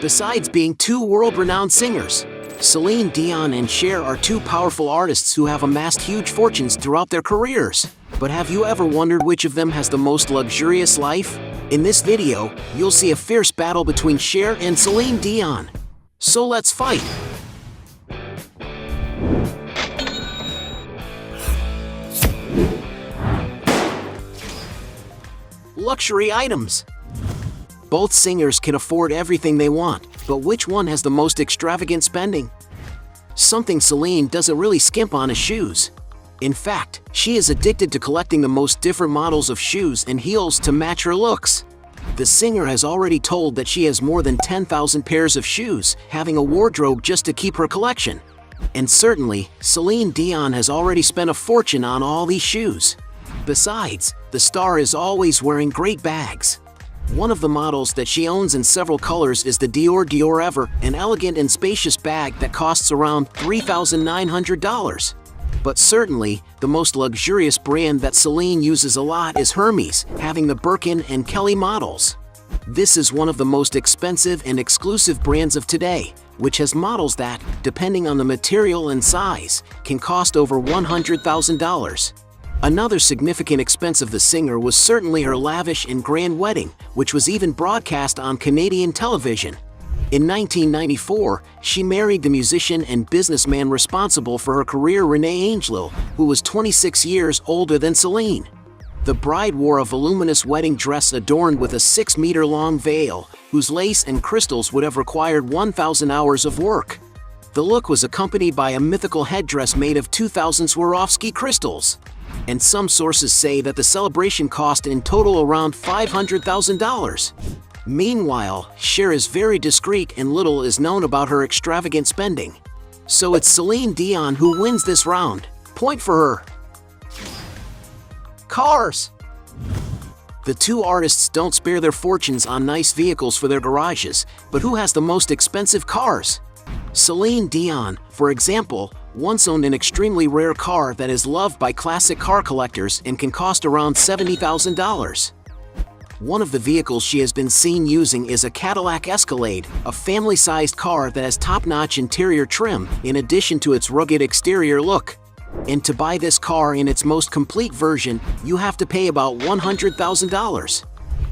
Besides being two world-renowned singers, Celine Dion and Cher are two powerful artists who have amassed huge fortunes throughout their careers. But have you ever wondered which of them has the most luxurious life? In this video, you'll see a fierce battle between Cher and Celine Dion. So let's fight! Luxury items. Both singers can afford everything they want, but which one has the most extravagant spending? Something Celine doesn't really skimp on is shoes. In fact, she is addicted to collecting the most different models of shoes and heels to match her looks. The singer has already told that she has more than 10,000 pairs of shoes, having a wardrobe just to keep her collection. And certainly, Celine Dion has already spent a fortune on all these shoes. Besides, the star is always wearing great bags. One of the models that she owns in several colors is the Dior Ever, an elegant and spacious bag that costs around $3,900. But certainly, the most luxurious brand that Celine uses a lot is Hermes, having the Birkin and Kelly models. This is one of the most expensive and exclusive brands of today, which has models that, depending on the material and size, can cost over $100,000. Another significant expense of the singer was certainly her lavish and grand wedding, which was even broadcast on Canadian television. In 1994, she married the musician and businessman responsible for her career, René Angelo, who was 26 years older than Celine. The bride wore a voluminous wedding dress adorned with a 6-meter-long veil, whose lace and crystals would have required 1,000 hours of work. The look was accompanied by a mythical headdress made of 2,000 Swarovski crystals. And some sources say that the celebration cost in total around $500,000. Meanwhile, Cher is very discreet and little is known about her extravagant spending. So it's Celine Dion who wins this round. Point for her. Cars. The two artists don't spare their fortunes on nice vehicles for their garages, but who has the most expensive cars? Celine Dion, for example, once owned an extremely rare car that is loved by classic car collectors and can cost around $70,000. One of the vehicles she has been seen using is a Cadillac Escalade, a family-sized car that has top-notch interior trim in addition to its rugged exterior look. And to buy this car in its most complete version, you have to pay about $100,000.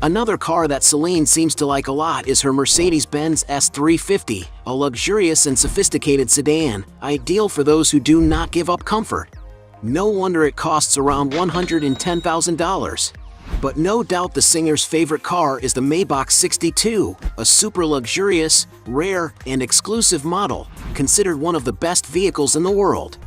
Another car that Celine seems to like a lot is her Mercedes-Benz S350, a luxurious and sophisticated sedan, ideal for those who do not give up comfort. No wonder it costs around $110,000. But no doubt the singer's favorite car is the Maybach 62, a super luxurious, rare, and exclusive model, considered one of the best vehicles in the world.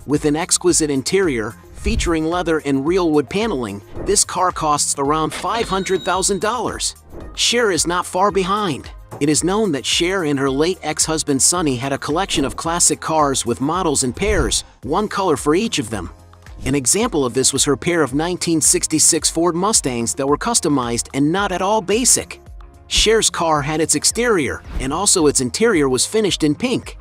With an exquisite interior, featuring leather and real wood paneling, this car costs around $500,000. Cher is not far behind. It is known that Cher and her late ex-husband Sonny had a collection of classic cars with models in pairs, one color for each of them. An example of this was her pair of 1966 Ford Mustangs that were customized and not at all basic. Cher's car had its exterior, and also its interior was finished in pink.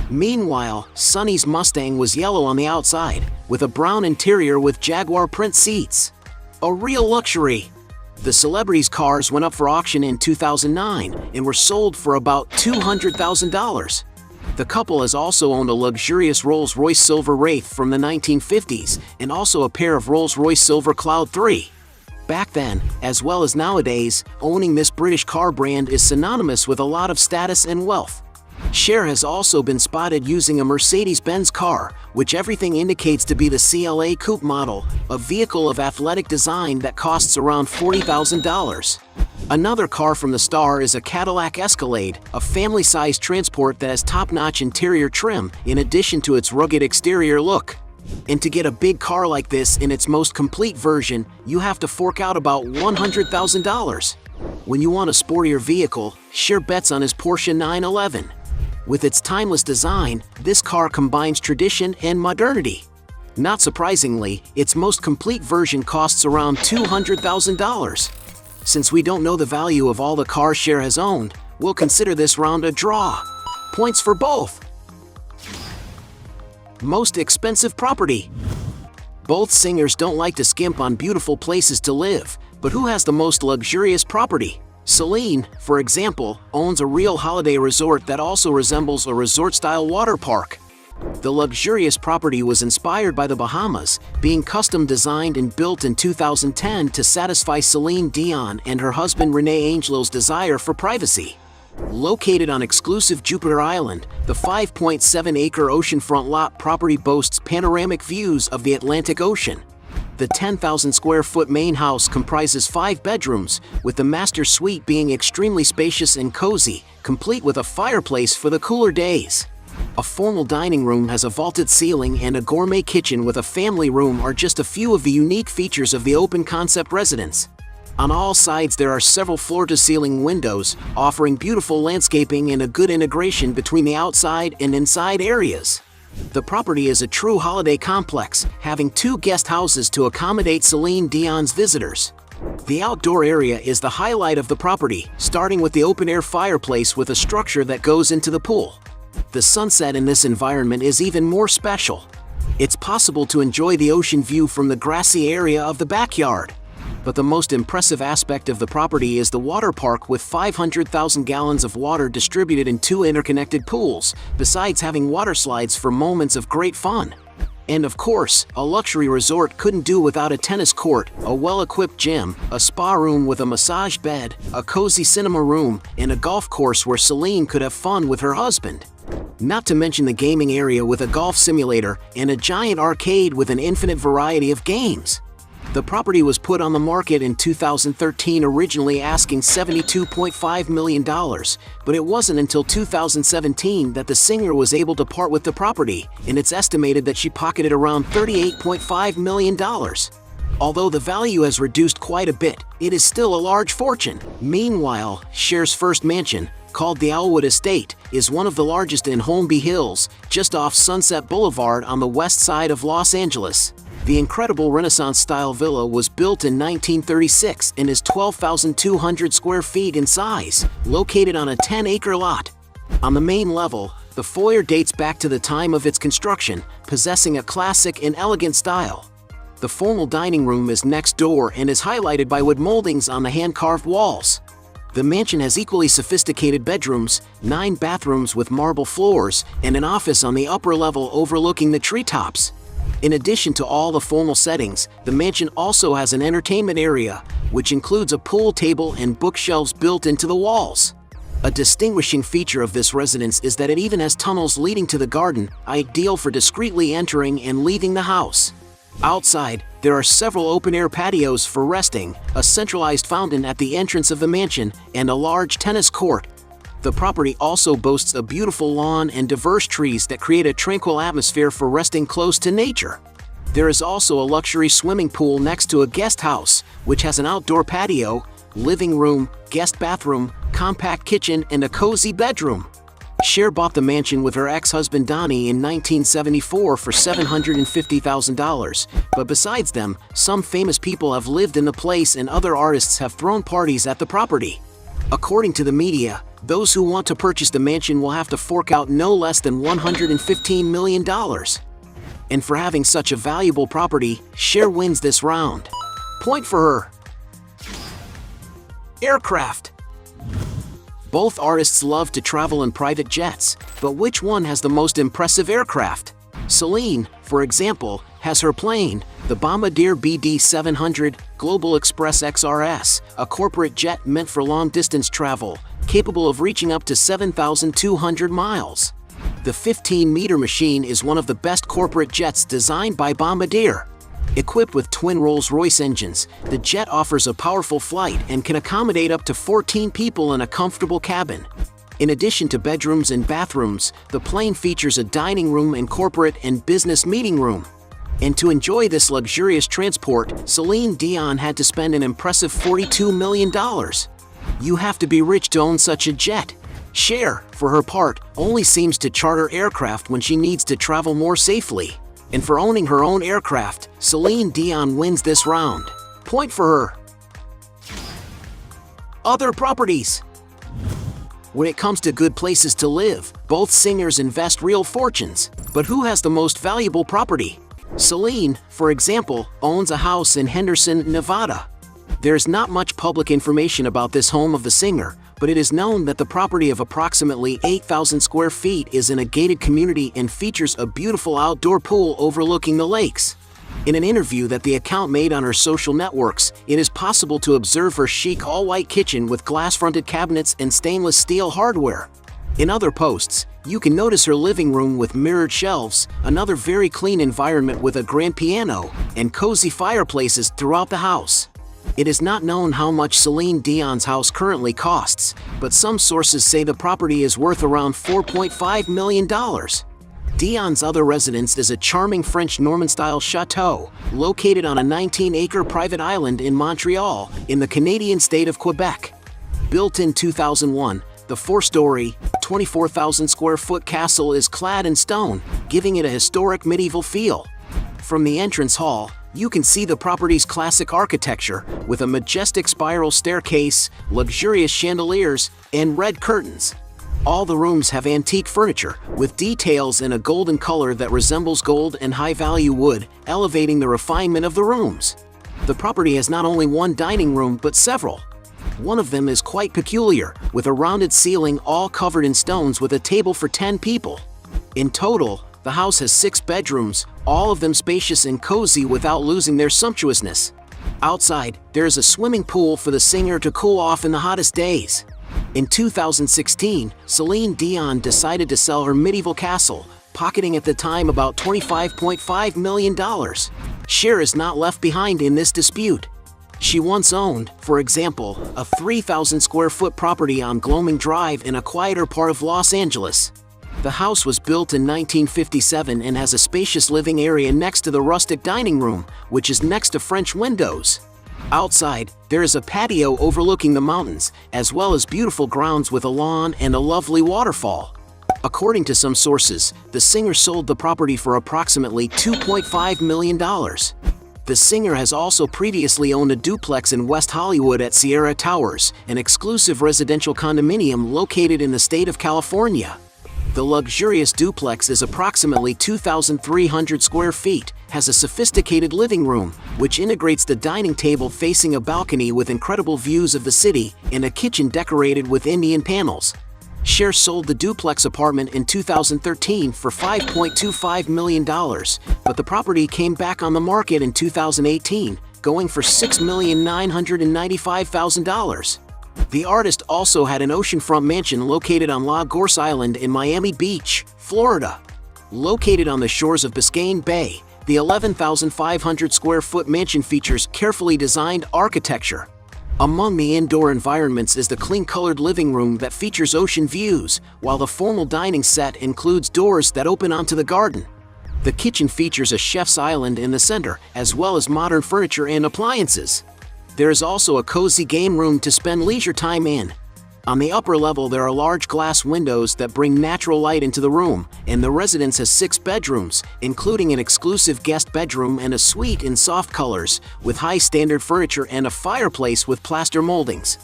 Meanwhile, Sonny's Mustang was yellow on the outside, with a brown interior with Jaguar print seats. A real luxury. The celebrities' cars went up for auction in 2009 and were sold for about $200,000. The couple has also owned a luxurious Rolls-Royce Silver Wraith from the 1950s and also a pair of Rolls-Royce Silver Cloud 3. Back then, as well as nowadays, owning this British car brand is synonymous with a lot of status and wealth. Cher has also been spotted using a Mercedes-Benz car, which everything indicates to be the CLA Coupe model, a vehicle of athletic design that costs around $40,000. Another car from the star is a Cadillac Escalade, a family-sized transport that has top-notch interior trim in addition to its rugged exterior look. And to get a big car like this in its most complete version, you have to fork out about $100,000. When you want a sportier vehicle, Cher bets on his Porsche 911. With its timeless design, this car combines tradition and modernity. Not surprisingly, its most complete version costs around $200,000. Since we don't know the value of all the cars Cher has owned, we'll consider this round a draw. Points for both. Most expensive property. Both singers don't like to skimp on beautiful places to live, but who has the most luxurious property? Celine, for example, owns a real holiday resort that also resembles a resort-style water park. The luxurious property was inspired by the Bahamas, being custom designed and built in 2010 to satisfy Celine Dion and her husband Renee Angelo's desire for privacy. Located on exclusive Jupiter Island, the 5.7-acre oceanfront lot property boasts panoramic views of the Atlantic Ocean. The 10,000-square-foot main house comprises 5 bedrooms, with the master suite being extremely spacious and cozy, complete with a fireplace for the cooler days. A formal dining room has a vaulted ceiling, and a gourmet kitchen with a family room are just a few of the unique features of the open-concept residence. On all sides there are several floor-to-ceiling windows, offering beautiful landscaping and a good integration between the outside and inside areas. The property is a true holiday complex, having 2 guest houses to accommodate Celine Dion's visitors. The outdoor area is the highlight of the property, starting with the open-air fireplace with a structure that goes into the pool. The sunset in this environment is even more special. It's possible to enjoy the ocean view from the grassy area of the backyard. But the most impressive aspect of the property is the water park with 500,000 gallons of water distributed in 2 interconnected pools, besides having water slides for moments of great fun. And of course, a luxury resort couldn't do without a tennis court, a well-equipped gym, a spa room with a massage bed, a cozy cinema room, and a golf course where Celine could have fun with her husband. Not to mention the gaming area with a golf simulator and a giant arcade with an infinite variety of games. The property was put on the market in 2013, originally asking $72.5 million, but it wasn't until 2017 that the singer was able to part with the property, and it's estimated that she pocketed around $38.5 million. Although the value has reduced quite a bit, it is still a large fortune. Meanwhile, Cher's first mansion, called the Owlwood Estate, is one of the largest in Holmby Hills, just off Sunset Boulevard on the west side of Los Angeles. The incredible Renaissance-style villa was built in 1936 and is 12,200 square feet in size, located on a 10-acre lot. On the main level, the foyer dates back to the time of its construction, possessing a classic and elegant style. The formal dining room is next door and is highlighted by wood moldings on the hand-carved walls. The mansion has equally sophisticated bedrooms, 9 bathrooms with marble floors, and an office on the upper level overlooking the treetops. In addition to all the formal settings, the mansion also has an entertainment area, which includes a pool table and bookshelves built into the walls. A distinguishing feature of this residence is that it even has tunnels leading to the garden, ideal for discreetly entering and leaving the house. Outside, there are several open-air patios for resting, a centralized fountain at the entrance of the mansion, and a large tennis court. The property also boasts a beautiful lawn and diverse trees that create a tranquil atmosphere for resting close to nature. There is also a luxury swimming pool next to a guest house, which has an outdoor patio, living room, guest bathroom, compact kitchen, and a cozy bedroom. Cher bought the mansion with her ex-husband Donnie in 1974 for $750,000, but besides them, some famous people have lived in the place and other artists have thrown parties at the property. According to the media, those who want to purchase the mansion will have to fork out no less than $115 million. And for having such a valuable property, Cher wins this round. Point for her. Aircraft. Both artists love to travel in private jets, but which one has the most impressive aircraft? Celine, for example, has her plane, the Bombardier BD700 Global Express XRS, a corporate jet meant for long-distance travel, capable of reaching up to 7,200 miles. The 15-meter machine is one of the best corporate jets designed by Bombardier. Equipped with twin Rolls-Royce engines, the jet offers a powerful flight and can accommodate up to 14 people in a comfortable cabin. In addition to bedrooms and bathrooms, the plane features a dining room and corporate and business meeting room. And to enjoy this luxurious transport, Celine Dion had to spend an impressive $42 million. You have to be rich to own such a jet. Cher, for her part, only seems to charter aircraft when she needs to travel more safely. And for owning her own aircraft, Celine Dion wins this round. Point for her. Other properties. When it comes to good places to live, both singers invest real fortunes. But who has the most valuable property? Celine, for example, owns a house in Henderson, Nevada. There is not much public information about this home of the singer, but it is known that the property of approximately 8,000 square feet is in a gated community and features a beautiful outdoor pool overlooking the lakes. In an interview that the account made on her social networks, it is possible to observe her chic all-white kitchen with glass-fronted cabinets and stainless steel hardware. In other posts, you can notice her living room with mirrored shelves, another very clean environment with a grand piano, and cozy fireplaces throughout the house. It is not known how much Celine Dion's house currently costs, but some sources say the property is worth around $4.5 million. Dion's other residence is a charming French Norman-style chateau, located on a 19-acre private island in Montreal, in the Canadian state of Quebec. Built in 2001, the 4-story, 24,000-square-foot castle is clad in stone, giving it a historic medieval feel. From the entrance hall, you can see the property's classic architecture, with a majestic spiral staircase, luxurious chandeliers, and red curtains. All the rooms have antique furniture, with details in a golden color that resembles gold and high-value wood, elevating the refinement of the rooms. The property has not only one dining room but several. One of them is quite peculiar, with a rounded ceiling all covered in stones with a table for 10 people. In total, the house has 6 bedrooms, all of them spacious and cozy without losing their sumptuousness. Outside, there is a swimming pool for the singer to cool off in the hottest days. In 2016, Celine Dion decided to sell her medieval castle, pocketing at the time about $25.5 million. Cher is not left behind in this dispute. She once owned, for example, a 3,000-square-foot property on Gloaming Drive in a quieter part of Los Angeles. The house was built in 1957 and has a spacious living area next to the rustic dining room, which is next to French windows. Outside, there is a patio overlooking the mountains, as well as beautiful grounds with a lawn and a lovely waterfall. According to some sources, the singer sold the property for approximately $2.5 million. The singer has also previously owned a duplex in West Hollywood at Sierra Towers, an exclusive residential condominium located in the state of California. The luxurious duplex is approximately 2,300 square feet, has a sophisticated living room, which integrates the dining table facing a balcony with incredible views of the city, and a kitchen decorated with Indian panels. Cher sold the duplex apartment in 2013 for $5.25 million, but the property came back on the market in 2018, going for $6,995,000. The artist also had an oceanfront mansion located on La Gorce Island in Miami Beach, Florida. Located on the shores of Biscayne Bay, the 11,500-square-foot mansion features carefully designed architecture. Among the indoor environments is the clean-colored living room that features ocean views, while the formal dining set includes doors that open onto the garden. The kitchen features a chef's island in the center, as well as modern furniture and appliances. There is also a cozy game room to spend leisure time in. On the upper level, there are large glass windows that bring natural light into the room, and the residence has 6 bedrooms, including an exclusive guest bedroom and a suite in soft colors, with high-standard furniture and a fireplace with plaster moldings.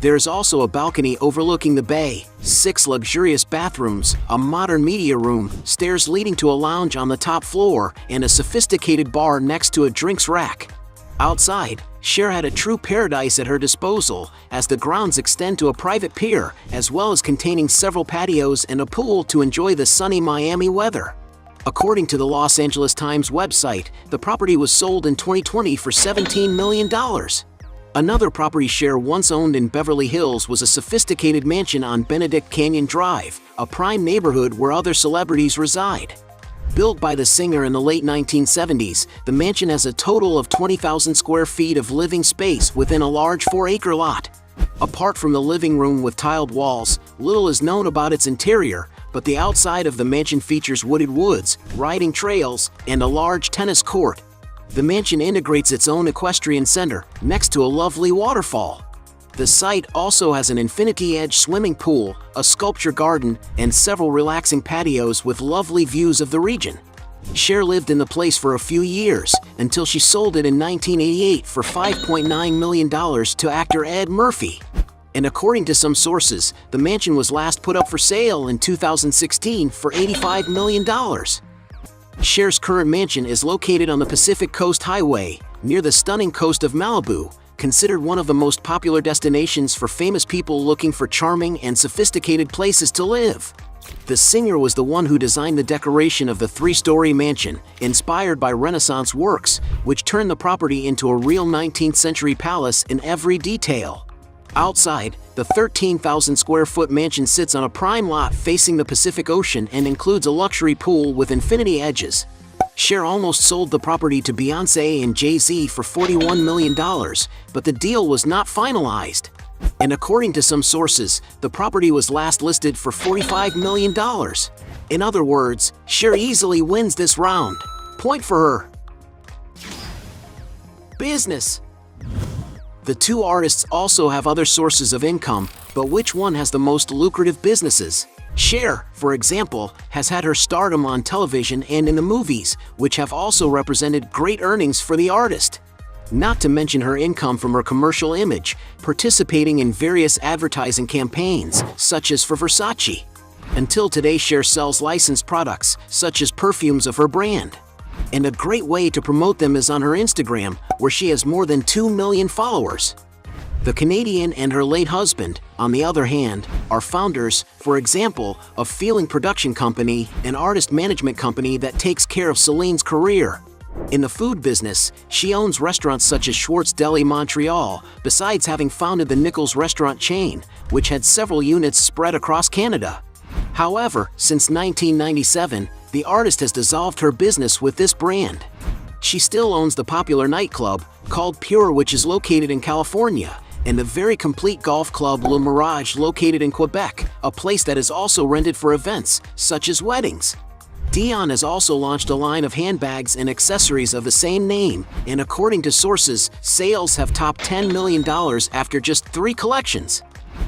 There is also a balcony overlooking the bay, 6 luxurious bathrooms, a modern media room, stairs leading to a lounge on the top floor, and a sophisticated bar next to a drinks rack. Outside, Cher had a true paradise at her disposal, as the grounds extend to a private pier, as well as containing several patios and a pool to enjoy the sunny Miami weather. According to the Los Angeles Times website, the property was sold in 2020 for $17 million. Another property Cher once owned in Beverly Hills was a sophisticated mansion on Benedict Canyon Drive, a prime neighborhood where other celebrities reside. Built by the singer in the late 1970s, the mansion has a total of 20,000 square feet of living space within a large 4-acre lot. Apart from the living room with tiled walls, little is known about its interior, but the outside of the mansion features wooded woods, riding trails, and a large tennis court. The mansion integrates its own equestrian center, next to a lovely waterfall. The site also has an infinity-edge swimming pool, a sculpture garden, and several relaxing patios with lovely views of the region. Cher lived in the place for a few years, until she sold it in 1988 for $5.9 million to actor Ed Murphy. And according to some sources, the mansion was last put up for sale in 2016 for $85 million. Cher's current mansion is located on the Pacific Coast Highway, near the stunning coast of Malibu, considered one of the most popular destinations for famous people looking for charming and sophisticated places to live. The singer was the one who designed the decoration of the three-story mansion, inspired by Renaissance works, which turned the property into a real 19th century palace in every detail. Outside, the 13,000-square-foot mansion sits on a prime lot facing the Pacific Ocean and includes a luxury pool with infinity edges. Cher almost sold the property to Beyoncé and Jay-Z for $41 million, but the deal was not finalized. And according to some sources, the property was last listed for $45 million. In other words, Cher easily wins this round. Point for her. Business. The two artists also have other sources of income, but which one has the most lucrative businesses? Cher, for example, has had her stardom on television and in the movies, which have also represented great earnings for the artist. Not to mention her income from her commercial image, participating in various advertising campaigns, such as for Versace. Until today, Cher sells licensed products, such as perfumes of her brand. And a great way to promote them is on her Instagram, where she has more than 2 million followers. The Canadian and her late husband, on the other hand, are founders, for example, of Feeling Production Company, an artist management company that takes care of Celine's career. In the food business, she owns restaurants such as Schwartz Deli Montreal, besides having founded the Nichols restaurant chain, which had several units spread across Canada. However, since 1997, the artist has dissolved her business with this brand. She still owns the popular nightclub, called Pure, which is located in California, and the very complete golf club Le Mirage, located in Quebec, a place that is also rented for events, such as weddings. Dion has also launched a line of handbags and accessories of the same name, and according to sources, sales have topped $10 million after just 3 collections.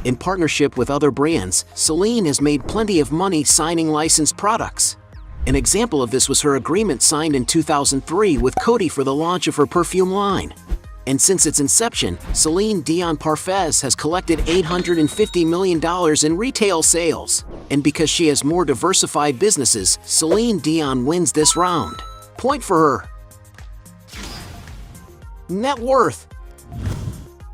In partnership with other brands, Celine has made plenty of money signing licensed products. An example of this was her agreement signed in 2003 with Coty for the launch of her perfume line. And since its inception, Celine Dion Parfums has collected $850 million in retail sales. And because she has more diversified businesses, Celine Dion wins this round. Point for her. Net worth.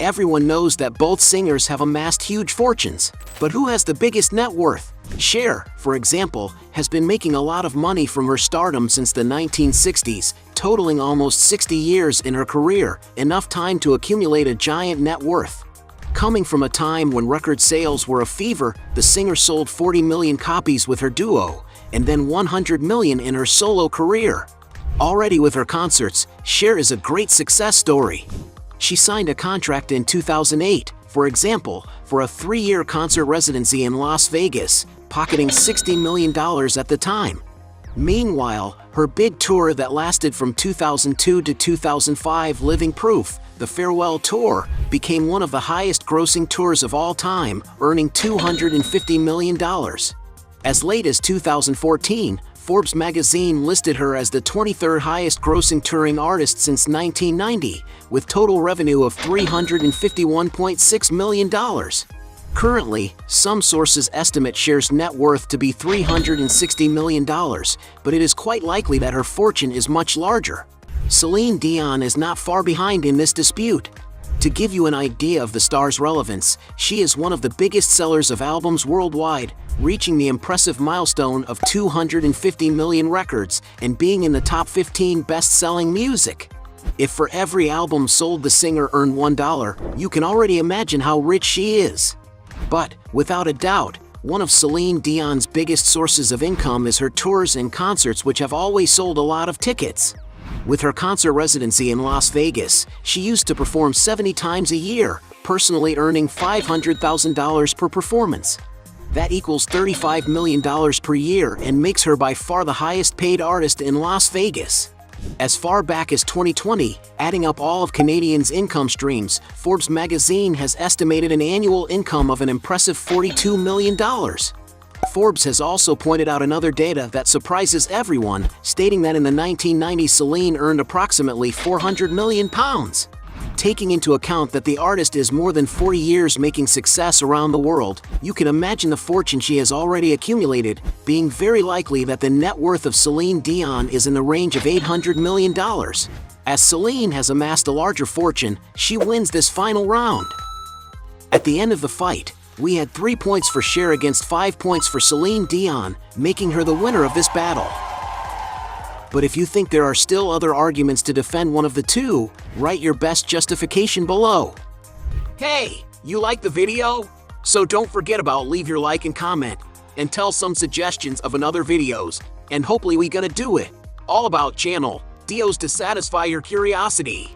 Everyone knows that both singers have amassed huge fortunes. But who has the biggest net worth? Cher, for example, has been making a lot of money from her stardom since the 1960s, totaling almost 60 years in her career, enough time to accumulate a giant net worth. Coming from a time when record sales were a fever, the singer sold 40 million copies with her duo, and then 100 million in her solo career. Already with her concerts, Cher is a great success story. She signed a contract in 2008, for example, for a 3-year concert residency in Las Vegas, pocketing $60 million at the time. Meanwhile, her big tour that lasted from 2002 to 2005, Living Proof, the Farewell Tour, became one of the highest-grossing tours of all time, earning $250 million. As late as 2014, Forbes magazine listed her as the 23rd highest-grossing touring artist since 1990, with total revenue of $351.6 million. Currently, some sources estimate Cher's net worth to be $360 million, but it is quite likely that her fortune is much larger. Celine Dion is not far behind in this dispute. To give you an idea of the star's relevance, she is one of the biggest sellers of albums worldwide, reaching the impressive milestone of 250 million records and being in the top 15 best-selling music. If for every album sold the singer earned $1, you can already imagine how rich she is. But, without a doubt, one of Celine Dion's biggest sources of income is her tours and concerts, which have always sold a lot of tickets. With her concert residency in Las Vegas, she used to perform 70 times a year, personally earning $500,000 per performance. That equals $35 million per year and makes her by far the highest-paid artist in Las Vegas. As far back as 2020, adding up all of Canadians' income streams, Forbes magazine has estimated an annual income of an impressive $42 million. Forbes has also pointed out another data that surprises everyone, stating that in the 1990s Celine earned approximately £400 million. Taking into account that the artist is more than 40 years making success around the world, you can imagine the fortune she has already accumulated, being very likely that the net worth of Celine Dion is in the range of $800 million. As Celine has amassed a larger fortune, she wins this final round. At the end of the fight, we had 3 points for Cher against 5 points for Celine Dion, making her the winner of this battle. But if you think there are still other arguments to defend one of the two, write your best justification below. Hey, you like the video? So don't forget about leave your like and comment, and tell some suggestions of another videos, and hopefully we gonna do it. All about channel Dios to satisfy your curiosity.